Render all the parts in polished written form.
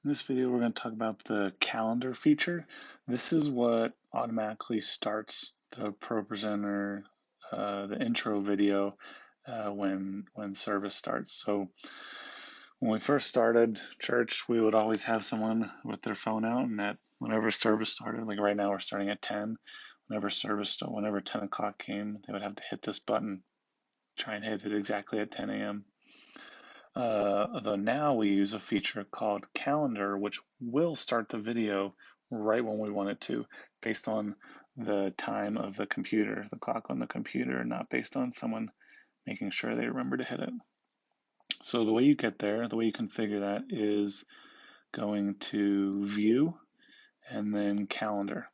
In this video, we're going to talk about the calendar feature. This is what automatically starts the ProPresenter, the intro video when service starts. So when we first started church, we would always have someone with their phone out, and that whenever service started, like right now we're starting at 10, whenever 10 o'clock came, they would have to hit this button, try and hit it exactly at 10 a.m. Though now we use a feature called Calendar, which will start the video right when we want it to, based on the time of the computer, the clock on the computer, not based on someone making sure they remember to hit it. So the way you get there, the way you configure that is going to View and then Calendar.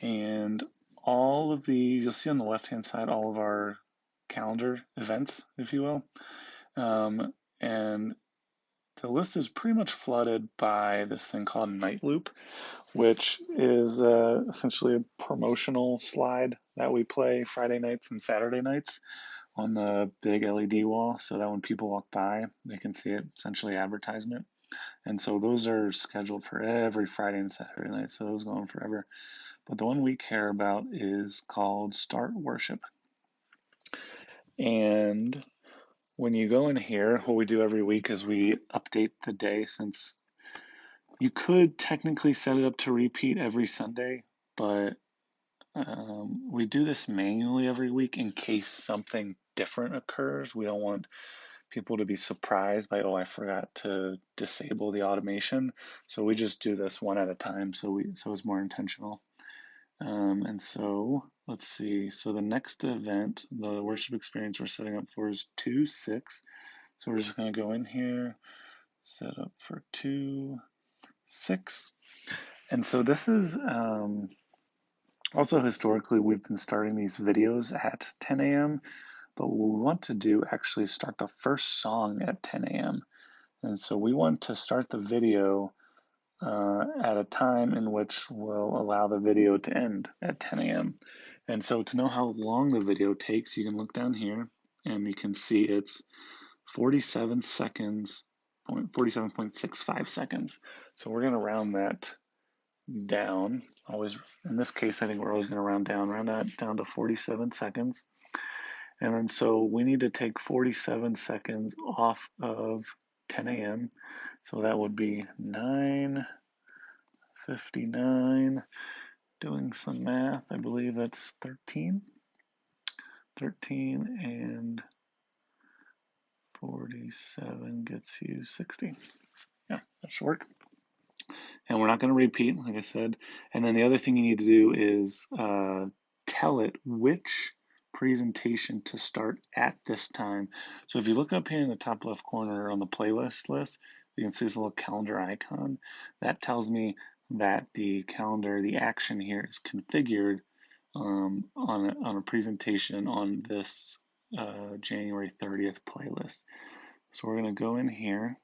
And all of these, you'll see on the left-hand side, all of our calendar events, if you will. And the list is pretty much flooded by this thing called Night Loop, which is essentially a promotional slide that we play Friday nights and Saturday nights on the big LED wall so that when people walk by, they can see it, essentially advertisement. And so those are scheduled for every Friday and Saturday night, so those go on forever. But the one we care about is called Start Worship. And when you go in here, what we do every week is we update the day, since you could technically set it up to repeat every Sunday, but we do this manually every week in case something different occurs. We don't want people to be surprised by, oh, I forgot to disable the automation. So we just do this one at a time, so it's more intentional. And so let's see. So the next event, the worship experience we're setting up for is 2/6. So we're just going to go in here, set up for 2/6. And so this is also historically, we've been starting these videos at 10 a.m., but what we want to do actually is start the first song at 10 a.m. And so we want to start the video at a time in which will allow the video to end at 10 a.m. And so to know how long the video takes, you can look down here and you can see it's 47 seconds, 47.65 seconds. So we're going to round that down. Always, in this case, I think we're always going to round that down to 47 seconds. And then so we need to take 47 seconds off of 10 a.m. So that would be 9:59. Doing some math, I believe that's 13. 13 and 47 gets you 60. Yeah, that should work. And we're not going to repeat, like I said. And then the other thing you need to do is tell it which presentation to start at this time. So if you look up here in the top left corner on the playlist list, you can see this little calendar icon. That tells me that the calendar, the action here is configured on a presentation on this January 30th playlist. So we're going to go in here.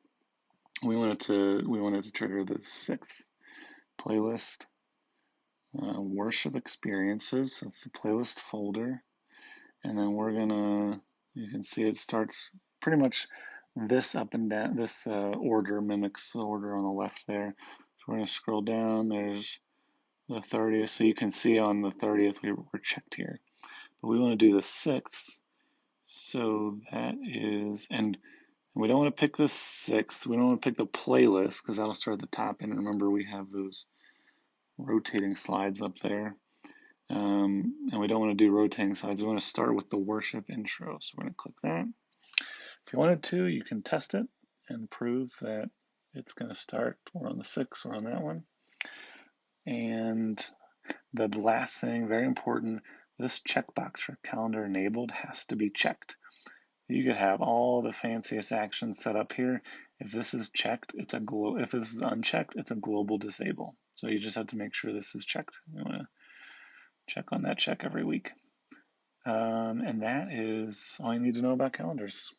We wanted to trigger the 6th playlist, worship experiences. That's the playlist folder, and then we're gonna. You can see it starts pretty much this up and down. This order mimics the order on the left there. So we're gonna scroll down. There's the 30th, so you can see on the 30th we're checked here. But we want to do the 6th. So that is, and we don't want to pick the 6th. We don't want to pick the playlist because that'll start at the top. And remember, we have those rotating slides up there. And we don't want to do rotating slides. We want to start with the worship intro. So we're going to click that. If you wanted to, you can test it and prove that it's going to start. We're on the 6th, we're on that one. And the last thing, very important, this checkbox for calendar enabled has to be checked. You could have all the fanciest actions set up here. If this is checked, if this is unchecked, it's a global disable. So you just have to make sure this is checked. You want to check on that check every week. And that is all you need to know about calendars.